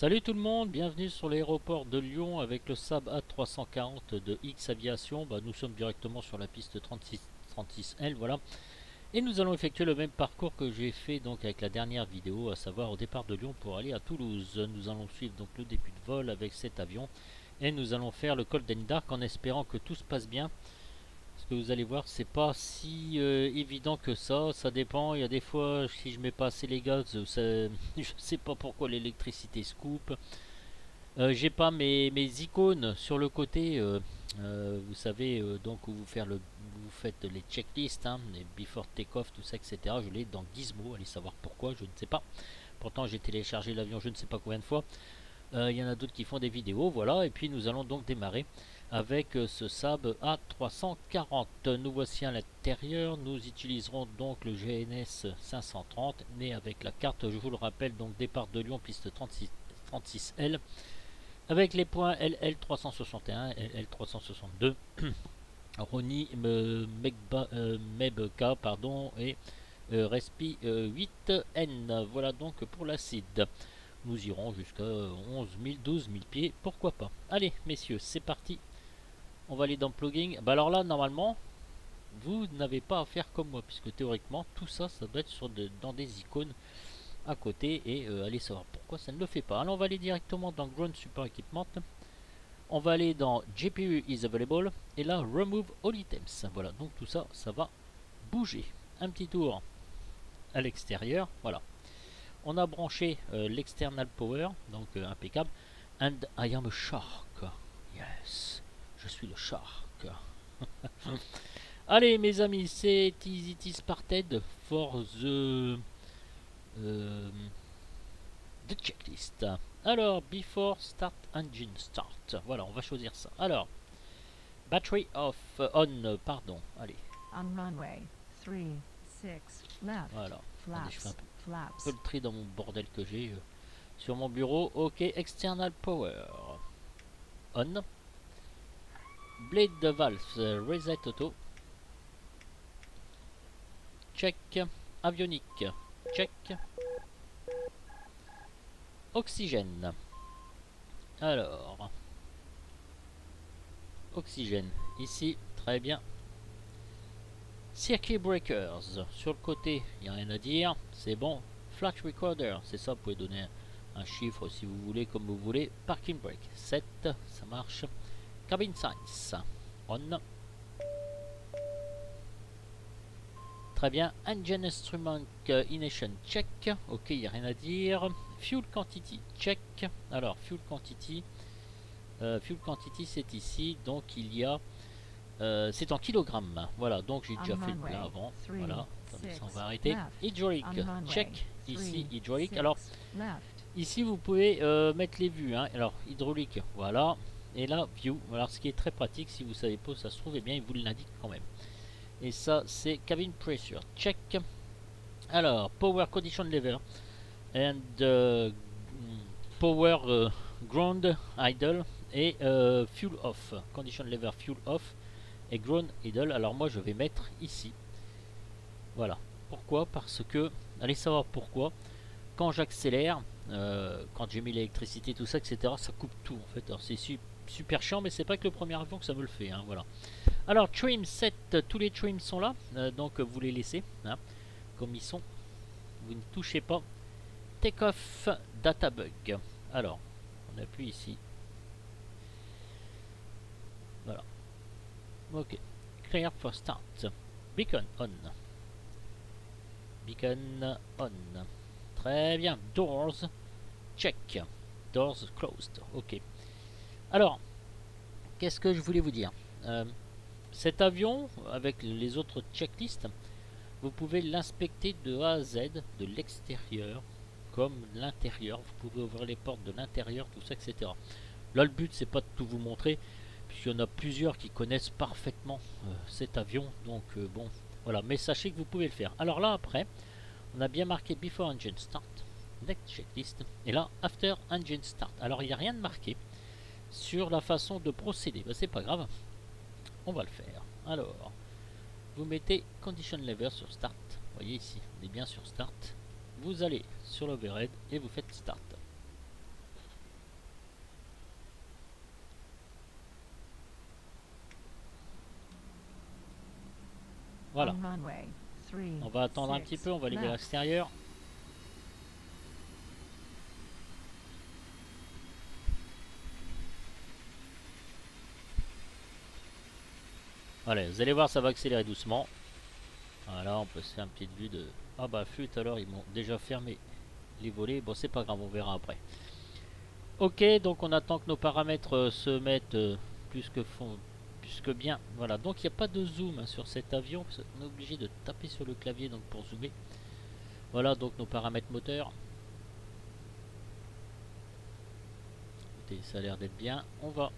Salut tout le monde, bienvenue sur l'aéroport de Lyon avec le Saab A340 de X Aviation. Nous sommes directement sur la piste 36L, voilà. Et nous allons effectuer le même parcours que j'ai fait donc avec la dernière vidéo, à savoir au départ de Lyon pour aller à Toulouse. Nous allons suivre donc le début de vol avec cet avion et nous allons faire le col d'Endark en espérant que tout se passe bien. Parce que vous allez voir, c'est pas si évident que ça dépend. Il y a des fois, si je mets pas assez les gaz, je sais pas pourquoi l'électricité se coupe. J'ai pas mes icônes sur le côté. Vous savez, donc où vous faites les checklists, hein, les before take-off, tout ça, etc. Je l'ai dans Gizmo. Allez savoir pourquoi, je ne sais pas. Pourtant, j'ai téléchargé l'avion je ne sais pas combien de fois. Il y en a d'autres qui font des vidéos, voilà. Et puis nous allons donc démarrer avec ce Saab A340. Nous voici à l'intérieur. Nous utiliserons donc le GNS 530, mais avec la carte, je vous le rappelle, donc départ de Lyon, piste 36L, avec les points LL 361, LL 362, Roni, Mebka, pardon, et Respi 8N. Voilà donc pour l'acide. Nous irons jusqu'à 11 000, 12 000 pieds, pourquoi pas. Allez, messieurs, c'est parti. On va aller dans Plugging. Alors là, normalement, vous n'avez pas à faire comme moi, puisque théoriquement, tout ça, ça doit être dans des icônes à côté. Et allez savoir pourquoi ça ne le fait pas. Alors, on va aller directement dans Ground Super Equipment. On va aller dans GPU is available. Et là, Remove all items. Voilà, donc tout ça, ça va bouger. Un petit tour à l'extérieur. Voilà. On a branché l'external power, donc impeccable. And I am a shark. Yes, je suis le shark. Allez mes amis, c'est Easy Started for the checklist. Alors, before start engine start. Voilà, on va choisir ça. Alors, battery off, on, pardon. Allez. On runway 36 left. Voilà. Attendez, je fais un Flaps. peu le tri dans mon bordel que j'ai sur mon bureau. Ok, external power. On. Blade valves, reset auto. Check. Avionique. Check. Oxygène. Alors. Oxygène. Ici, très bien. Circuit breakers. Sur le côté, il n'y a rien à dire. C'est bon. Flash recorder. C'est ça, vous pouvez donner un chiffre si vous voulez, comme vous voulez. Parking brake. 7. Ça marche. Cabin signs. On. Très bien. Engine instrument ignition check. Ok, il n'y a rien à dire. Fuel quantity check. Alors, fuel quantity. C'est ici. Donc, il y a. C'est en kilogrammes. Voilà, donc j'ai déjà fait le plein avant. Voilà, attendez, ça on va arrêter. Hydraulic check. Ici, hydraulic. Alors, ici vous pouvez mettre les vues. Hein. Alors, hydraulique, voilà. Et là, view. Alors, ce qui est très pratique, si vous savez pas où ça se trouve, eh bien, il vous l'indique quand même. Et ça, c'est cabin pressure. Check. Alors, power condition lever. And power ground idle. Et fuel off. Condition lever fuel off. Et ground idle. Alors, moi, je vais mettre ici. Voilà. Pourquoi? Parce que, allez savoir pourquoi. Quand j'accélère, quand j'ai mis l'électricité, tout ça, etc., ça coupe tout en fait. Alors, c'est super chiant, mais c'est pas que le premier avion que ça me le fait. Hein, voilà. Alors, trim set, tous les trims sont là, donc vous les laissez, hein, comme ils sont. Vous ne touchez pas. Take off data bug. Alors, on appuie ici. Voilà. Ok. Clear for start. Beacon on. Beacon on. Très bien. Doors. Check. Doors closed. Ok. Alors, qu'est-ce que je voulais vous dire? Cet avion, avec les autres checklists, vous pouvez l'inspecter de A à Z, de l'extérieur comme l'intérieur. Vous pouvez ouvrir les portes de l'intérieur, tout ça, etc. Là, le but, c'est pas de tout vous montrer, puisqu'il y en a plusieurs qui connaissent parfaitement cet avion. Donc, bon, voilà. Mais sachez que vous pouvez le faire. Alors là, après, on a bien marqué Before Engine Start, Next Checklist, et là, After Engine Start. Alors, il n'y a rien de marqué sur la façon de procéder. C'est pas grave. On va le faire. Alors, vous mettez Condition Lever sur Start. Vous voyez ici, on est bien sur Start. Vous allez sur l'Overhead et vous faites Start. Voilà. On runway 3, On va attendre un petit peu, on va aller vers l'extérieur. Allez, vous allez voir, ça va accélérer doucement. Voilà, on peut se faire une petite vue de... Ah bah flûte, alors ils m'ont déjà fermé les volets. Bon, c'est pas grave, on verra après. Ok, donc on attend que nos paramètres se mettent plus que bien. Voilà, donc il n'y a pas de zoom hein, sur cet avion. Parce qu'on est obligé de taper sur le clavier donc pour zoomer. Voilà, donc nos paramètres moteurs. Écoutez, ça a l'air d'être bien. On va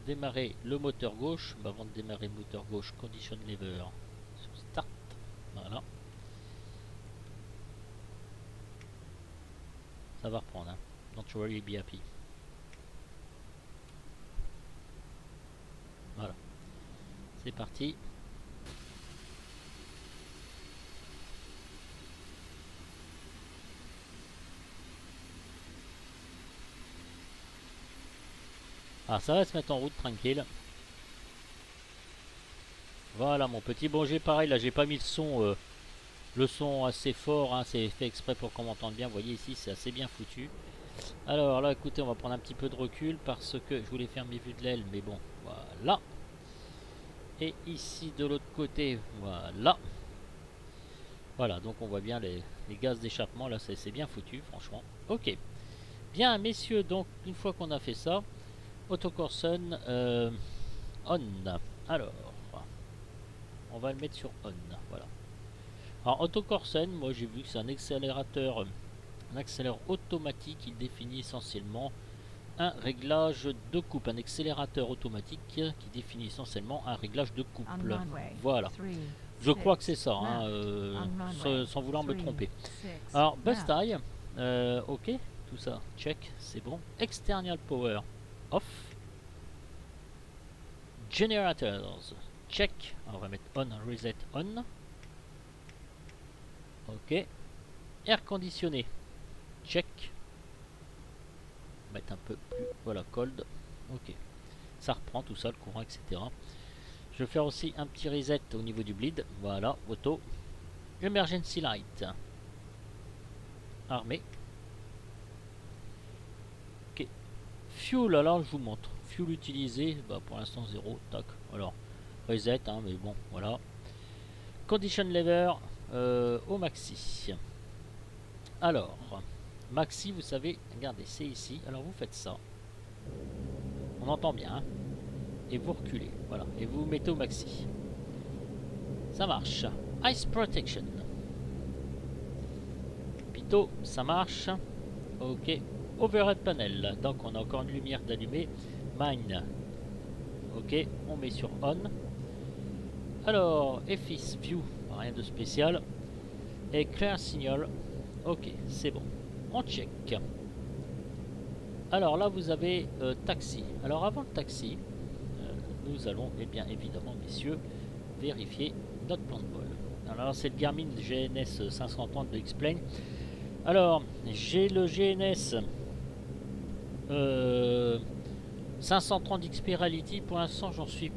démarrer le moteur gauche. Bah, avant de démarrer le moteur gauche, condition lever sur start. Voilà. Ça va reprendre. Hein. Don't worry, be happy. Voilà. C'est parti. Ah, ça va se mettre en route tranquille. Voilà mon petit. Bon, j'ai pareil, là j'ai pas mis le son assez fort, hein, c'est fait exprès pour qu'on m'entende bien. Vous voyez ici, c'est assez bien foutu. Alors là, écoutez, on va prendre un petit peu de recul parce que je voulais faire mes vues de l'aile, mais bon, voilà. Et ici de l'autre côté, voilà. Voilà, donc on voit bien les gaz d'échappement, là c'est bien foutu, franchement. Ok. Bien, messieurs, donc une fois qu'on a fait ça, autocorson on. Alors, on va le mettre sur on, voilà. Alors autocorson, moi j'ai vu que c'est un accélérateur automatique qui définit essentiellement un réglage de coupe, un accélérateur automatique qui définit essentiellement un réglage de couple. Voilà. Je crois que c'est ça, hein, sans vouloir me tromper. Alors bus tie, ok, tout ça, check, c'est bon. External power, off. Generators, check. Alors, on va mettre on, reset on. Ok. Air conditionné, check. On va mettre un peu plus, voilà, cold. Ok. Ça reprend tout ça, le courant, etc. Je vais faire aussi un petit reset au niveau du bleed. Voilà, auto. Emergency light. Armé. Ok. Fuel, alors je vous montre. Fuel utilisé, bah, pour l'instant 0. Tac. Alors, reset, hein, mais bon, voilà. Condition lever au maxi. Alors, maxi, vous savez, regardez, c'est ici. Alors vous faites ça. On entend bien, hein. Et vous reculez, voilà, et vous vous mettez au maxi. Ça marche. Ice protection. Pito, ça marche. Ok. Overhead panel. Donc on a encore une lumière d'allumée. Mine. Ok, on met sur on. Alors, FX view, rien de spécial. Et clear signal. Ok, c'est bon. On check. Alors là, vous avez taxi. Alors avant le taxi, nous allons, eh bien évidemment, messieurs, vérifier notre plan de vol. Alors c'est le Garmin GNS 530 de X-Plane. Alors, j'ai le GNS 530 XP Reality. Pour l'instant, j'en suis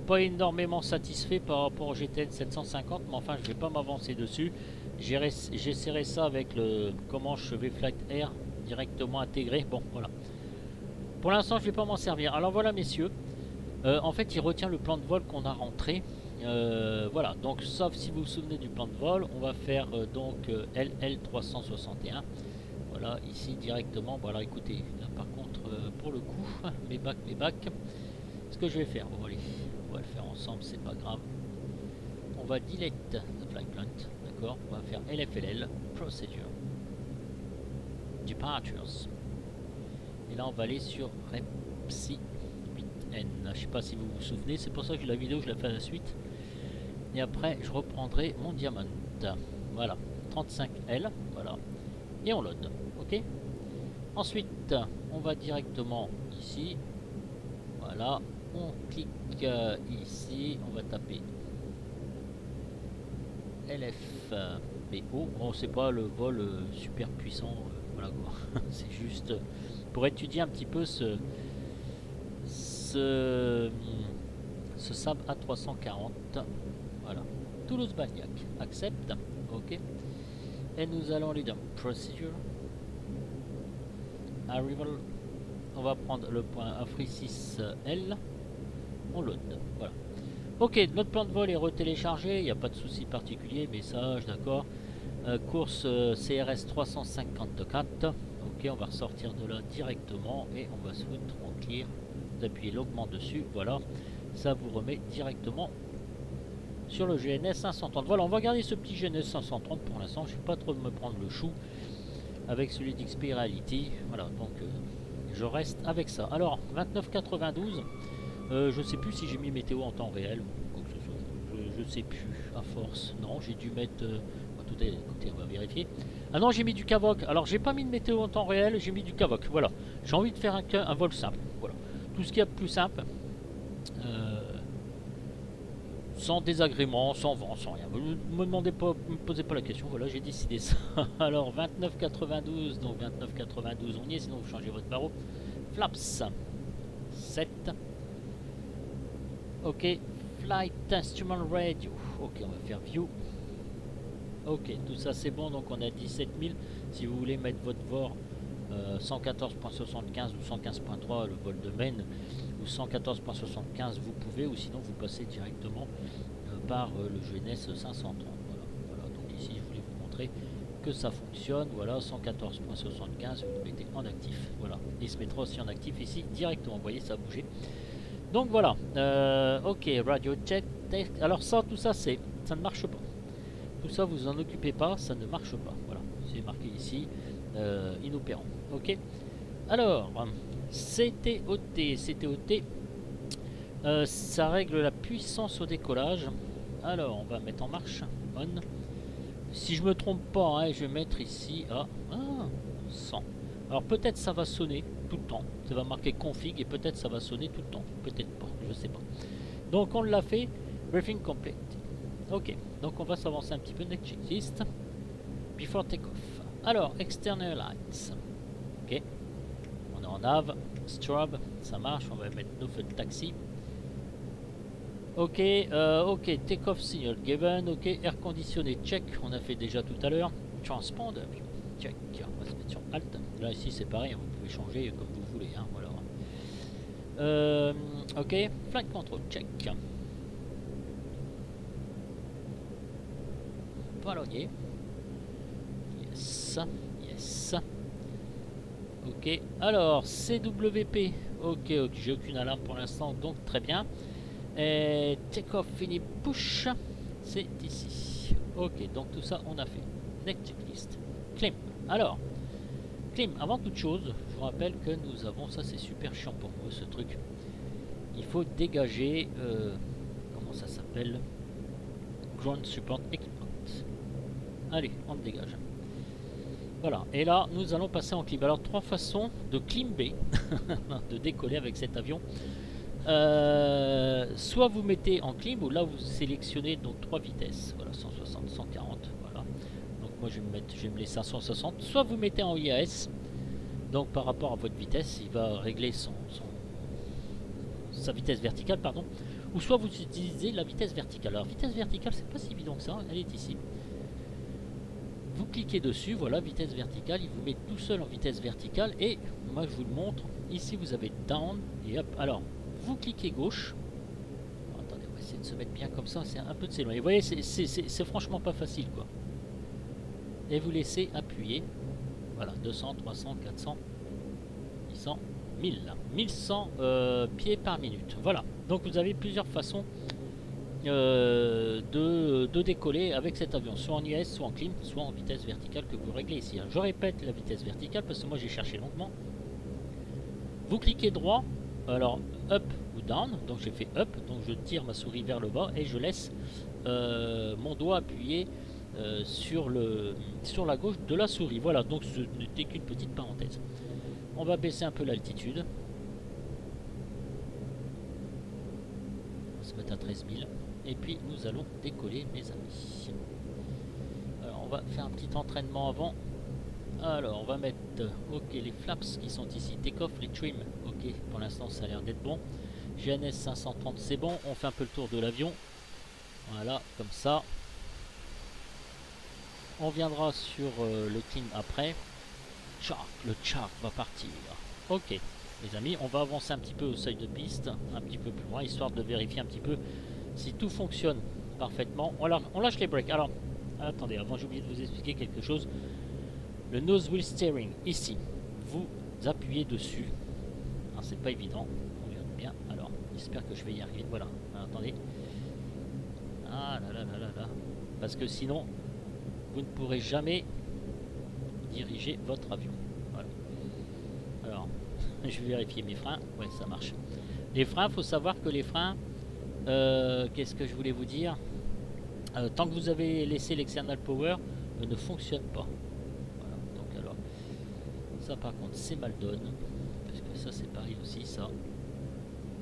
pas énormément satisfait par rapport au GTN 750, mais enfin, je vais pas m'avancer dessus. J'essaierai ça avec le Comanche V-Flight Air directement intégré. Bon, voilà. Pour l'instant, je vais pas m'en servir. Alors voilà, messieurs. En fait, il retient le plan de vol qu'on a rentré. Voilà, donc sauf si vous vous souvenez du plan de vol, on va faire donc LL361. Voilà, ici directement. Bon, alors écoutez, là par contre, pour le coup, mes bacs, ce que je vais faire, bon allez, on va le faire ensemble, c'est pas grave. On va delete the flight plan, d'accord. On va faire LFLL, procedure, departures. Et là, on va aller sur REPSI 8N. Je sais pas si vous vous souvenez, c'est pour ça que la vidéo, je la fais à la suite. Et après, je reprendrai mon diamant. Voilà, 35L, voilà. Et on load, ok. Ensuite, on va directement ici. Voilà, on clique ici, on va taper LFBO. Bon, c'est pas le vol super puissant, voilà quoi. C'est juste ce SAB A340. Voilà. Toulouse-Bagnac. Accepte. OK. Et nous allons aller dans Procedure. Arrival. On va prendre le point Afri 6L. On load. Voilà. OK, notre plan de vol est retéléchargé. Il n'y a pas de souci particulier. Message, d'accord. Course CRS 354. OK, on va ressortir de là directement. Et on va se foutre en clear. Vous appuyez longuement dessus. Voilà. Ça vous remet directement sur le GNS 530. Voilà, on va garder ce petit GNS 530 pour l'instant. Je ne vais pas trop me prendre le chou avec celui d'XP Reality. Voilà, donc je reste avec ça. Alors, 29,92. Je sais plus si j'ai mis météo en temps réel ou quoi que ce soit. Je sais plus, à force. Non, j'ai dû mettre... tout est, écoutez, on va vérifier. Ah non, j'ai mis du CAVOC. Alors, j'ai pas mis de météo en temps réel, j'ai mis du CAVOC. Voilà. J'ai envie de faire un vol simple. Voilà. Tout ce qu'il y a de plus simple. Sans désagrément, sans vent, sans rien. Me demandez pas, me posez pas la question. Voilà, j'ai décidé ça. Alors, 29,92. Donc, 29,92, on y est. Sinon, vous changez votre barreau. Flaps. 7. OK. Flight Instrument Radio. OK, on va faire View. OK, tout ça c'est bon. Donc on a 17 000. Si vous voulez mettre votre VOR 114.75 ou 115.3, le vol de Maine, ou 114.75, vous pouvez. Ou sinon vous passez directement par le GNS 530. Voilà. Donc ici je voulais vous montrer que ça fonctionne. Voilà, 114.75, vous le mettez en actif. Voilà, il se mettra aussi en actif ici directement. Vous voyez, ça a bougé. Donc voilà, OK, radio check. Alors ça, tout ça, ça ne marche pas. Tout ça, vous en occupez pas, ça ne marche pas. Voilà, c'est marqué ici, inopérant. OK. Alors, CTOT, ça règle la puissance au décollage. Alors, on va mettre en marche, on. Si je me trompe pas, hein, je vais mettre ici à 100. Alors peut-être ça va sonner tout le temps. Ça va marquer config et peut-être ça va sonner tout le temps. Peut-être pas, je sais pas. Donc on l'a fait. Briefing complete. OK. Donc on va s'avancer un petit peu. Next checklist. Before takeoff. Alors, external lights. OK. On est en nav. Strobe. Ça marche. On va mettre nos feux de taxi. OK. OK. Takeoff signal given. OK. Air conditionné. Check. On a fait déjà tout à l'heure. Transponder. Check. On va se mettre sur Alt. Là ici c'est pareil, vous pouvez changer comme vous voulez. Hein, voilà. OK. Flight control. Check. Palonnier. Yes. Yes. OK. Alors CWP. OK. J'ai aucune alarme pour l'instant, donc très bien. Et take-off fini push. C'est ici. OK. Donc tout ça on a fait. Next checklist. Clim. Alors, Clim, avant toute chose, je vous rappelle que nous avons, ça c'est super chiant pour moi ce truc, il faut dégager, comment ça s'appelle, Ground Support Equipment. Allez, on le dégage. Voilà, et là nous allons passer en climb. Alors 3 façons de climber, de décoller avec cet avion. Soit vous mettez en climb, ou là vous sélectionnez donc 3 vitesses, voilà, 160, 140, voilà. Donc moi je vais me laisser à 160. Soit vous mettez en IAS, donc par rapport à votre vitesse, il va régler sa vitesse verticale, pardon. Ou soit vous utilisez la vitesse verticale. Alors vitesse verticale, c'est pas si évident que ça, elle est ici. Vous cliquez dessus, voilà, vitesse verticale, il vous met tout seul en vitesse verticale. Et moi je vous le montre, ici vous avez down et up. Alors, vous cliquez gauche. Oh, attendez, on va essayer de se mettre bien comme ça, c'est un peu de s'éloigner. Vous voyez, c'est franchement pas facile, quoi. Et vous laissez appuyer. Voilà, 200, 300, 400, 800, 1000. 1100 pieds par minute. Voilà, donc vous avez plusieurs façons de décoller avec cet avion, soit en IAS, soit en climb, soit en vitesse verticale que vous réglez ici. Je répète la vitesse verticale parce que moi j'ai cherché longuement. Vous cliquez droit, alors up ou down, donc j'ai fait up, donc je tire ma souris vers le bas et je laisse mon doigt appuyé sur la gauche de la souris. Voilà, donc ce n'était qu'une petite parenthèse. On va baisser un peu l'altitude. On va se mettre à 13 000. Et puis nous allons décoller, mes amis. Alors on va faire un petit entraînement avant. Alors on va mettre ok les flaps qui sont ici, take off, les trim. Ok, pour l'instant ça a l'air d'être bon. GNS 530 c'est bon, on fait un peu le tour de l'avion. Voilà, comme ça. On viendra sur le clim après. Le chart va partir. Ok, les amis, on va avancer un petit peu au seuil de piste, un petit peu plus loin, histoire de vérifier un petit peu si tout fonctionne parfaitement. On lâche les breaks. Alors, attendez, avant j'ai oublié de vous expliquer quelque chose. Le nose wheel steering, ici, vous appuyez dessus. C'est pas évident. On regarde bien. Alors, j'espère que je vais y arriver. Voilà. Alors, attendez. Ah là là là là là. Parce que sinon, vous ne pourrez jamais diriger votre avion. Voilà. Alors, je vais vérifier mes freins. Ouais, ça marche. Les freins, il faut savoir que les freins, qu'est-ce que je voulais vous dire, tant que vous avez laissé l'external power, ne fonctionne pas. Voilà. Donc alors, ça par contre, c'est mal donne. Parce que ça, c'est pareil aussi, ça.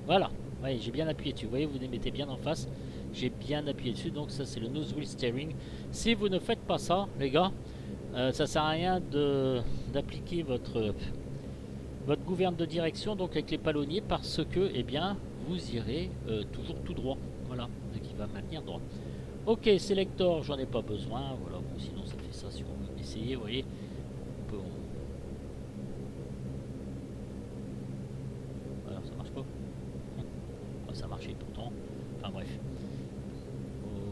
Voilà. Ouais, j'ai bien appuyé dessus. Vous voyez, vous les mettez bien en face. J'ai bien appuyé dessus. Donc ça, c'est le nose wheel steering. Si vous ne faites pas ça, les gars, ça sert à rien d'appliquer votre gouverne de direction donc avec les palonniers, parce que eh bien vous irez toujours tout droit. Voilà, donc il va maintenir droit. Ok, sélecteur, j'en ai pas besoin. Voilà, bon, sinon ça fait ça si on veut essayer. Vous voyez, voilà, ça marche pas. Ça marchait pourtant. Enfin bref.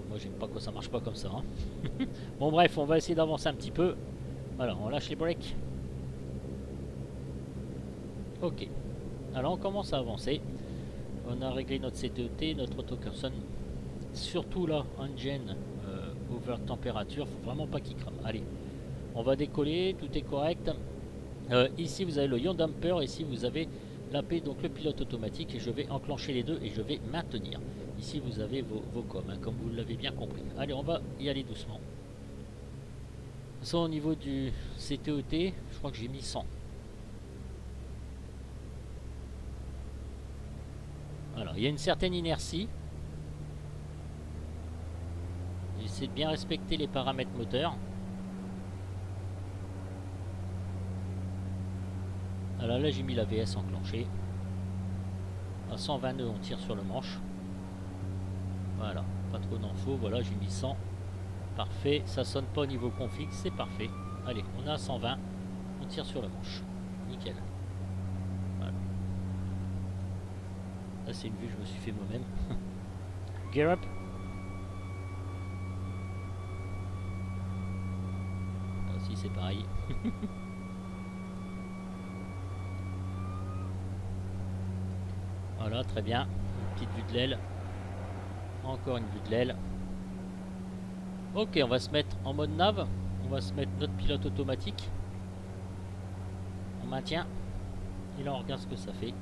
Moi j'aime pas quand ça marche pas comme ça. Hein. Bon bref, on va essayer d'avancer un petit peu. Voilà, on lâche les breaks. Ok. Alors on commence à avancer. On a réglé notre CTET, notre autocursion. Surtout là, engine over température. Faut vraiment pas qu'il crame. Allez, on va décoller, tout est correct. Ici vous avez le yaw damper, ici vous avez l'AP, donc le pilote automatique, et je vais enclencher les deux et je vais maintenir. Ici vous avez vos coms, hein, comme vous l'avez bien compris. Allez, on va y aller doucement. Ça, au niveau du CTET, je crois que j'ai mis 100. Alors, il y a une certaine inertie. J'essaie de bien respecter les paramètres moteurs. Alors là, j'ai mis la VS enclenchée. À 120 nœuds, on tire sur le manche. Voilà, pas trop d'infos. Voilà, j'ai mis 100. Parfait, ça sonne pas au niveau config, c'est parfait. Allez, on est à 120. On tire sur le manche. Nickel. Voilà. Là, c'est une vue que je me suis fait moi-même. Gear up. Là aussi, c'est pareil. Voilà, très bien. Une petite vue de l'aile. Encore une vue de l'aile. Ok, on va se mettre en mode nav. On va se mettre notre pilote automatique. On maintient. Et là, on regarde ce que ça fait.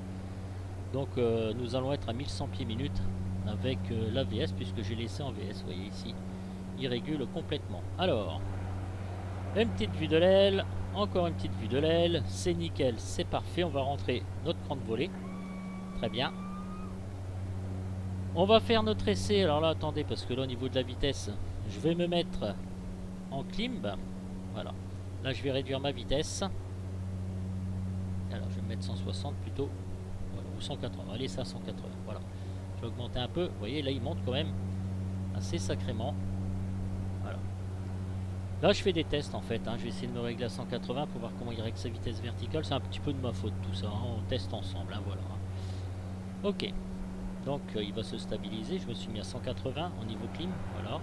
Donc, nous allons être à 1100 pieds minutes avec l'AVS, puisque j'ai laissé en VS. Vous voyez ici, il régule complètement. Alors, une petite vue de l'aile. Encore une petite vue de l'aile. C'est nickel, c'est parfait. On va rentrer notre cran de volée. Très bien. On va faire notre essai. Alors là, attendez, parce que là, au niveau de la vitesse, je vais me mettre en climb. Voilà. Là, je vais réduire ma vitesse. Alors, je vais me mettre 160 plutôt. Voilà, ou 180. Allez, ça, 180. Voilà. Je vais augmenter un peu. Vous voyez, là, il monte quand même assez sacrément. Voilà. Là, je fais des tests, en fait. Hein. Je vais essayer de me régler à 180 pour voir comment il règle sa vitesse verticale. C'est un petit peu de ma faute, tout ça. Hein. On teste ensemble. Hein. Voilà. Ok. Donc il va se stabiliser. Je me suis mis à 180 au niveau clim. Voilà.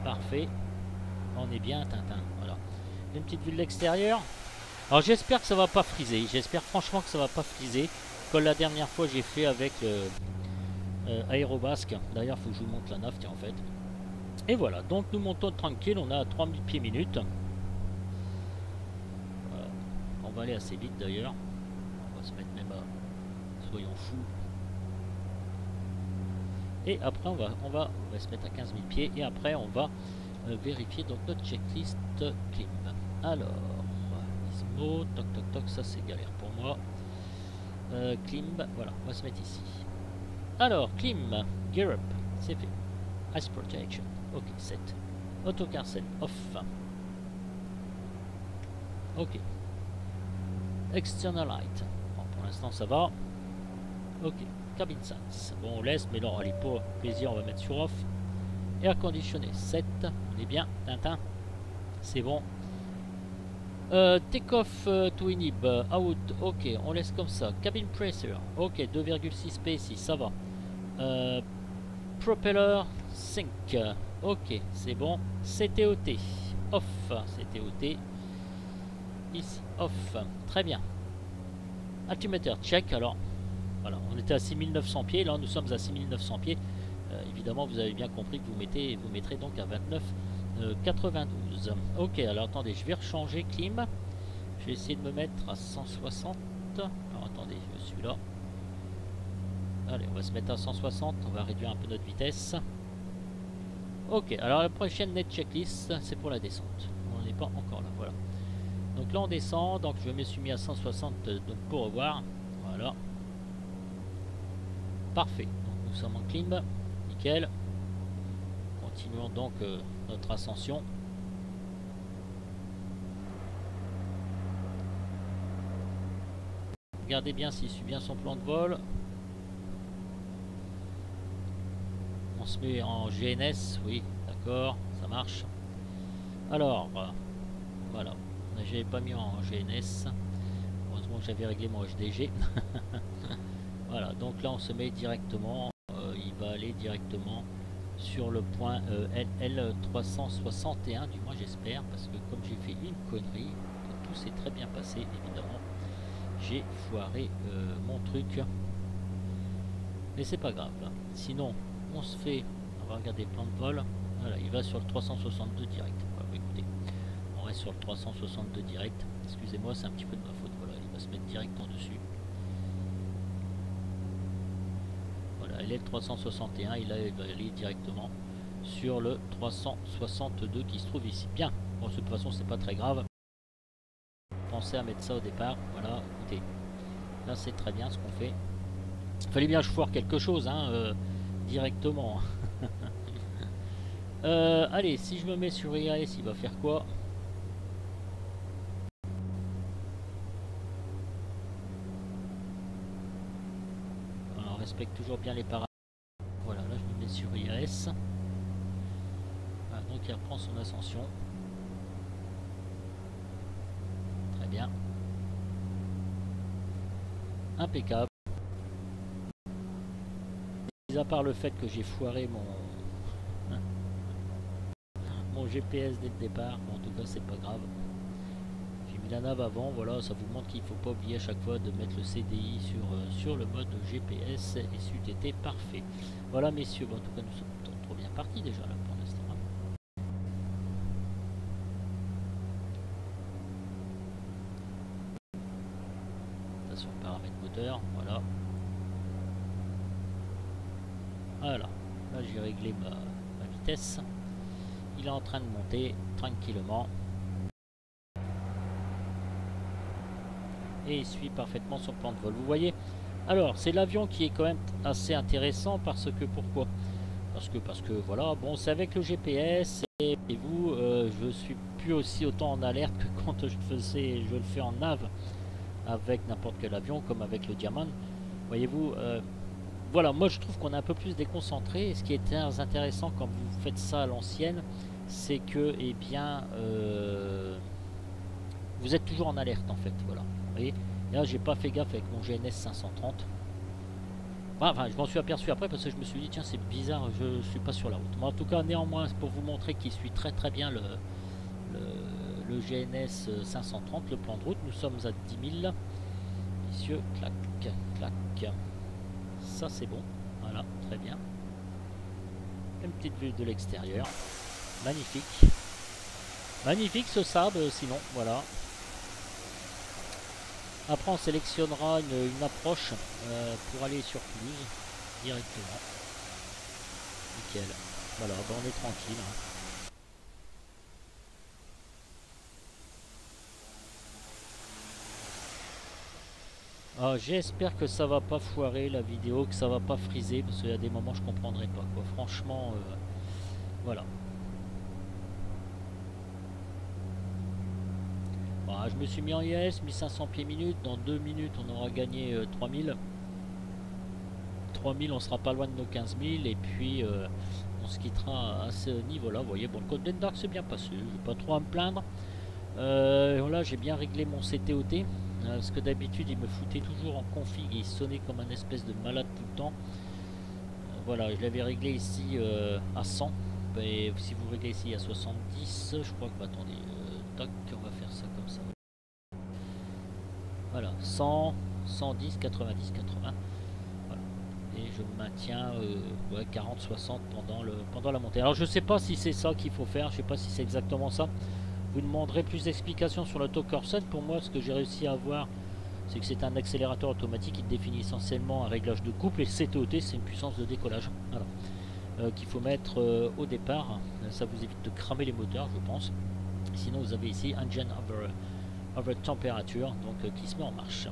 Parfait. On est bien Tintin. Voilà. Une petite vue de l'extérieur. Alors j'espère que ça va pas friser. J'espère franchement que ça va pas friser. Comme la dernière fois j'ai fait avec Aérobasque. D'ailleurs il faut que je vous montre la nav en fait. Et voilà. Donc nous montons tranquille. On a à 3000 pieds minutes. Voilà. On va aller assez vite d'ailleurs. On va se mettre même à... Soyons fous. Et après on va se mettre à 15 000 pieds. Et après on va vérifier donc notre checklist clim. Alors, Ismo, toc toc toc, ça c'est galère pour moi. Clim, voilà, on va se mettre ici. Alors, clim, gear up, c'est fait. Ice protection, ok, set. Autocar set, off. Ok. External light, bon, pour l'instant ça va. Ok, cabine sans. Bon, on laisse, mais non, allez, pour plaisir, on va mettre sur off. Air conditionné 7, on est bien, Tintin, c'est bon. Take-off to inhib, out, ok, on laisse comme ça. Cabin pressure, ok, 2,6 PSI, ça va. Propeller sync, ok, c'est bon. CTOT, off, CTOT, ici, off, très bien. Altimeter check, alors, voilà, on était à 6900 pieds, là nous sommes à 6900 pieds. Évidemment, vous avez bien compris que vous mettrez donc à 29,92. Ok, alors attendez, je vais rechanger clim. Je vais essayer de me mettre à 160. Alors attendez, je suis là. Allez, on va se mettre à 160. On va réduire un peu notre vitesse. Ok, alors la prochaine net checklist, c'est pour la descente. On n'est pas encore là, voilà. Donc là, on descend. Donc je me suis mis à 160 donc pour revoir. Voilà. Parfait. Donc nous sommes en clim. Nickel. Continuons donc notre ascension. Regardez bien s'il suit bien son plan de vol. On se met en GNS, oui, d'accord, ça marche. Alors, voilà, j'avais pas mis en GNS. Heureusement que j'avais réglé mon HDG. Voilà, donc là on se met directement, il va aller directement sur le point L361, du moins j'espère, parce que comme j'ai fait une connerie, que tout s'est très bien passé évidemment, j'ai foiré mon truc, mais c'est pas grave là. Sinon on se fait, on va regarder le plan de vol, voilà, il va sur le 362 direct. Voilà, écoutez, on reste sur le 362 direct, excusez-moi, c'est un petit peu de ma faute, voilà, il va se mettre direct en dessus. Voilà, il est le 361, il va aller directement sur le 362 qui se trouve ici. Bien, bon, de toute façon c'est pas très grave, pensez à mettre ça au départ. Voilà, écoutez, là c'est très bien ce qu'on fait. Il fallait bien que je foire quelque chose hein, directement. Allez, si je me mets sur IAS, il va faire quoi? Alors, on respecte toujours bien les paramètres. Voilà, là je me mets sur IAS. Voilà, donc il reprend son ascension. Très bien. Impeccable. Mis à part le fait que j'ai foiré mon GPS dès le départ, bon, en tout cas c'est pas grave. J'ai mis la nav avant, voilà, ça vous montre qu'il ne faut pas oublier à chaque fois de mettre le CDI sur le mode GPS et c'eût été parfait. Voilà messieurs, bon, en tout cas nous sommes trop bien partis déjà là pour l'instant. Attention paramètres moteur, voilà. Voilà, là j'ai réglé ma vitesse. Il est en train de monter tranquillement. Et il suit parfaitement son plan de vol. Vous voyez? Alors, c'est l'avion qui est quand même assez intéressant parce que, pourquoi? Parce que voilà, bon, c'est avec le GPS et vous, je suis plus aussi autant en alerte que quand je le fais en nav avec n'importe quel avion, comme avec le Diamond. Voyez-vous, voilà, moi je trouve qu'on est un peu plus déconcentré. Et ce qui est très intéressant quand vous faites ça à l'ancienne, c'est que, eh bien, vous êtes toujours en alerte en fait, voilà. Vous voyez, là j'ai pas fait gaffe avec mon GNS 530. Enfin, je m'en suis aperçu après parce que je me suis dit tiens c'est bizarre, je suis pas sur la route. Mais en tout cas néanmoins c'est pour vous montrer qu'il suit très bien le GNS 530, le plan de route. Nous sommes à 10 000. Messieurs, clac, clac. Ça c'est bon, voilà, très bien. Une petite vue de l'extérieur. Magnifique. Magnifique ce sable sinon, voilà. Après on sélectionnera une approche pour aller sur Toulouse directement. Nickel. Voilà, ben on est tranquille. Hein. Ah, j'espère que ça va pas foirer la vidéo, que ça va pas friser, parce qu'il y a des moments je comprendrai pas quoi. Franchement, voilà. Bon, je me suis mis en IAS, 1500 pieds minutes. Dans 2 minutes, on aura gagné 3000. 3000, on sera pas loin de nos 15 000 et puis on se quittera à ce niveau là. Vous voyez, bon, le Golden Dark c'est bien passé, je vais pas trop à me plaindre. Voilà, j'ai bien réglé mon CTOT parce que d'habitude il me foutait toujours en config et il sonnait comme un espèce de malade tout le temps. Voilà, je l'avais réglé ici à 100. Et si vous réglez ici à 70, je crois que, bah, attendez, tac, on va faire ça comme ça. Voilà, 100, 110, 90, 80. Voilà. Et je maintiens ouais, 40, 60 pendant la montée. Alors je sais pas si c'est ça qu'il faut faire, je sais pas si c'est exactement ça. Vous demanderez plus d'explications sur l'autocorset. Pour moi, ce que j'ai réussi à voir, c'est que c'est un accélérateur automatique qui définit essentiellement un réglage de couple, et le CTOT c'est une puissance de décollage. Voilà. Qu'il faut mettre au départ. Ça vous évite de cramer les moteurs, je pense. Sinon vous avez ici engine over temperature, donc qui se met en marche.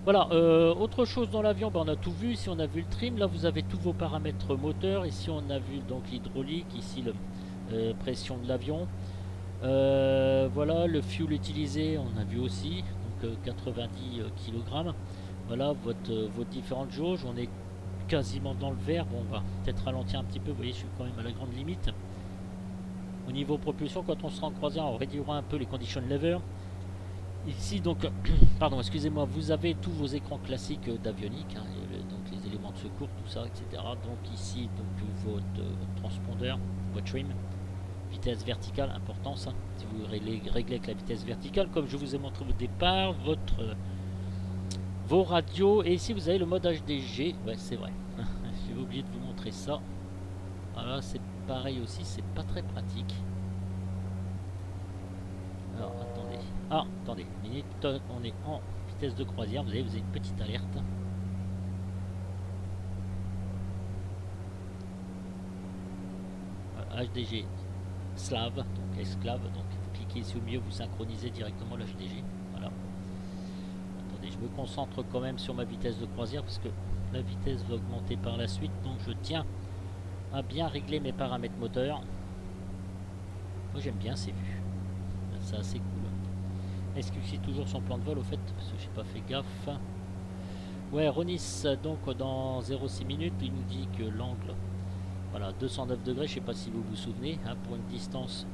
Voilà, autre chose dans l'avion, ben, on a tout vu. Ici on a vu le trim, là vous avez tous vos paramètres moteurs. Ici on a vu donc l'hydraulique, ici la pression de l'avion. Voilà, le fuel utilisé, on a vu aussi, donc 90 kg. Voilà vos différentes jauges, on est quasiment dans le vert. Bon, on va peut-être ralentir un petit peu, vous voyez, je suis quand même à la grande limite. Au niveau propulsion, quand on sera en croisière, on réduira un peu les condition lever. Ici, donc, pardon, excusez-moi, vous avez tous vos écrans classiques d'avionique, hein, donc les éléments de secours, tout ça, etc. Donc ici, donc votre transpondeur, votre trim, vitesse verticale, important ça. Si vous réglez avec la vitesse verticale, comme je vous ai montré au départ, vos radios, et ici vous avez le mode HDG. Ouais, c'est vrai. J'ai oublié de vous montrer ça. Voilà, c'est pareil aussi, c'est pas très pratique. Alors attendez. Ah, attendez, une minute, on est en vitesse de croisière, vous avez une petite alerte. Voilà, HDG slave, donc esclave, donc vous cliquez ici au milieu, vous synchronisez directement le HDG. Voilà. Attendez, je me concentre quand même sur ma vitesse de croisière parce que la vitesse va augmenter par la suite, donc je tiens à bien régler mes paramètres moteurs. Moi j'aime bien ces vues, c'est assez cool. Est-ce que c'est toujours son plan de vol au fait, parce que j'ai pas fait gaffe. Ouais, Ronis, donc dans 0,6 minutes, il nous dit que l'angle, voilà, 209 degrés, je sais pas si vous vous souvenez, hein, pour une distance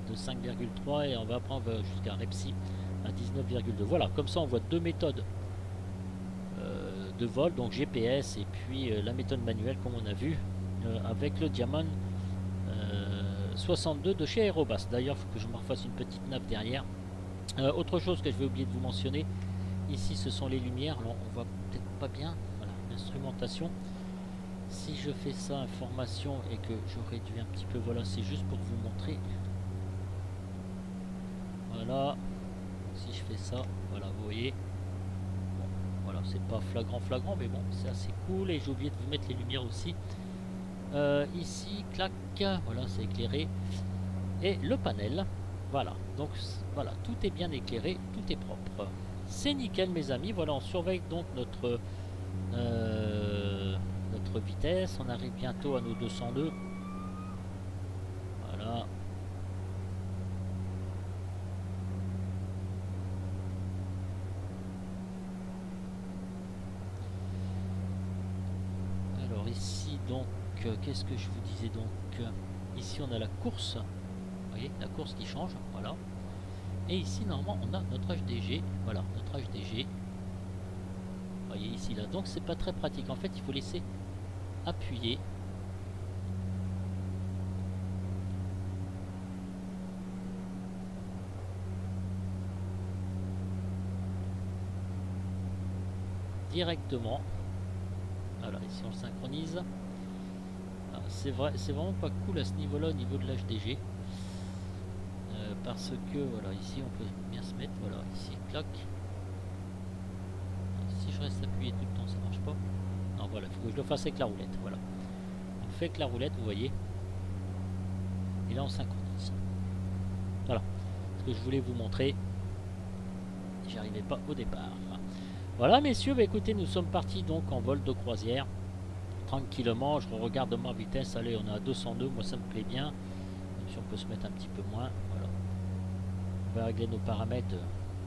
de 5,3, et on va prendre jusqu'à Repsi à 19,2. Voilà, comme ça on voit deux méthodes de vol, donc GPS et puis la méthode manuelle comme on a vu avec le Diamond 62 de chez Aerobas. D'ailleurs, il faut que je me refasse une petite nappe derrière. Autre chose que je vais oublier de vous mentionner, ici ce sont les lumières. Alors on voit peut-être pas bien, voilà, l'instrumentation. Si je fais ça, information, et que je réduis un petit peu, voilà, c'est juste pour vous montrer. Voilà, si je fais ça, voilà, vous voyez. Bon, voilà, c'est pas flagrant, mais bon, c'est assez cool. Et j'ai oublié de vous mettre les lumières aussi. Ici, clac, voilà, c'est éclairé. Et le panel, voilà, donc voilà, tout est bien éclairé, tout est propre. C'est nickel mes amis, voilà, on surveille donc notre vitesse, on arrive bientôt à nos 202. Voilà. Alors ici donc, qu'est-ce que je vous disais donc, ici on a la course, vous voyez, la course qui change, voilà. Et ici normalement on a notre HDG, voilà, notre HDG. Vous voyez ici là, donc c'est pas très pratique, en fait il faut laisser appuyer. Directement. Voilà, ici on le synchronise. C'est vrai, c'est vraiment pas cool à ce niveau là, au niveau de l'HDG. Parce que voilà, ici on peut bien se mettre, voilà, ici clac. Si je reste appuyé tout le temps, ça marche pas. Non, voilà, il faut que je le fasse avec la roulette, voilà. On fait avec la roulette, vous voyez. Et là on synchronise. Voilà, ce que je voulais vous montrer. J'y arrivais pas au départ. Voilà messieurs, bah, écoutez, nous sommes partis donc en vol de croisière. Tranquillement, je regarde ma vitesse, allez, on est à 202, moi ça me plaît bien. Même si on peut se mettre un petit peu moins, voilà. On va régler nos paramètres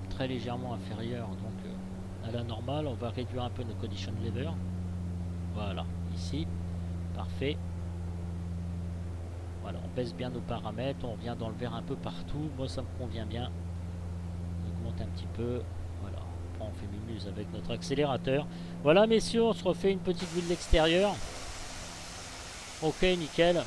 très légèrement inférieurs donc à la normale. On va réduire un peu nos condition lever. Voilà, ici, parfait. Voilà, on baisse bien nos paramètres, on revient dans le vert un peu partout. Moi, ça me convient bien. On augmente un petit peu. Voilà, après on fait mumuse avec notre accélérateur. Voilà, messieurs, on se refait une petite vue de l'extérieur. Ok, nickel.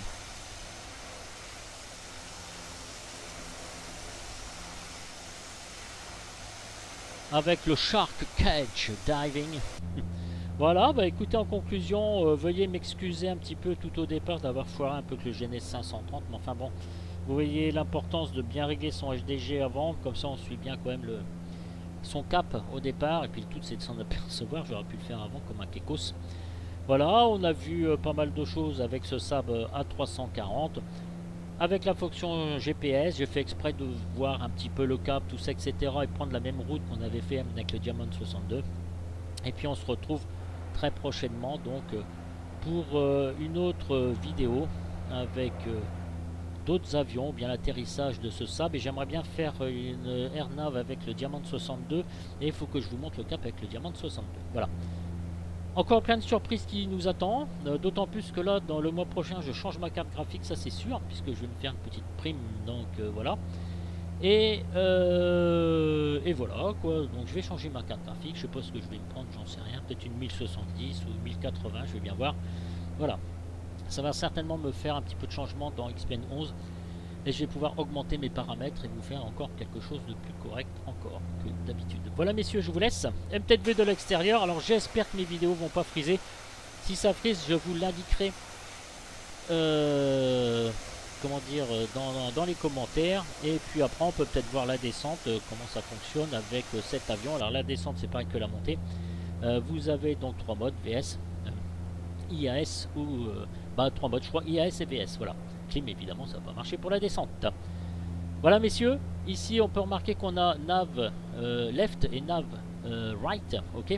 Avec le Shark Cage Diving. Voilà, bah écoutez, en conclusion, veuillez m'excuser un petit peu tout au départ d'avoir foiré un peu que le GNS 530, mais enfin bon, vous voyez l'importance de bien régler son HDG avant, comme ça on suit bien quand même son cap au départ, et puis le tout c'est de s'en apercevoir, j'aurais pu le faire avant comme un Kekos. Voilà, on a vu pas mal de choses avec ce Saab A340. Avec la fonction GPS, j'ai fait exprès de voir un petit peu le cap, tout ça, etc. et prendre la même route qu'on avait fait avec le Diamond 62. Et puis on se retrouve très prochainement donc pour une autre vidéo avec d'autres avions, bien l'atterrissage de ce Saab. Et j'aimerais bien faire une airnav avec le Diamond 62. Et il faut que je vous montre le cap avec le Diamond 62. Voilà. Encore plein de surprises qui nous attendent, d'autant plus que là, dans le mois prochain, je change ma carte graphique, ça c'est sûr, puisque je vais me faire une petite prime, donc voilà. Et voilà, quoi, donc je vais changer ma carte graphique, je sais pas ce que je vais me prendre, j'en sais rien, peut-être une 1070 ou 1080, je vais bien voir. Voilà, ça va certainement me faire un petit peu de changement dans XPN 11. Et je vais pouvoir augmenter mes paramètres et vous faire encore quelque chose de plus correct encore que d'habitude. Voilà messieurs, je vous laisse. MTV de l'extérieur. Alors j'espère que mes vidéos vont pas friser. Si ça frise, je vous l'indiquerai comment dire, dans les commentaires. Et puis après on peut peut-être voir la descente, comment ça fonctionne avec cet avion. Alors la descente c'est pareil que la montée. Vous avez donc 3 modes, VS, IAS ou... bah 3 modes je crois, IAS et VS, voilà. Clim évidemment ça va pas marcher pour la descente. Voilà messieurs, ici on peut remarquer qu'on a nav left et nav right, ok.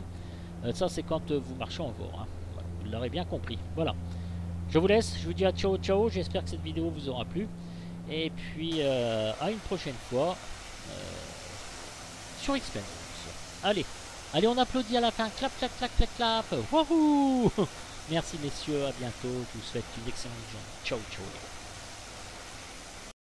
Ça c'est quand vous marchez en vor, hein. Voilà, vous l'aurez bien compris. Voilà, je vous laisse, je vous dis à ciao ciao, j'espère que cette vidéo vous aura plu. Et puis à une prochaine fois sur XPN. Allez, allez on applaudit à la fin, clap clap clap clap clap, wouhou. Merci messieurs, à bientôt, je vous souhaite une excellente journée. Ciao ciao les gars.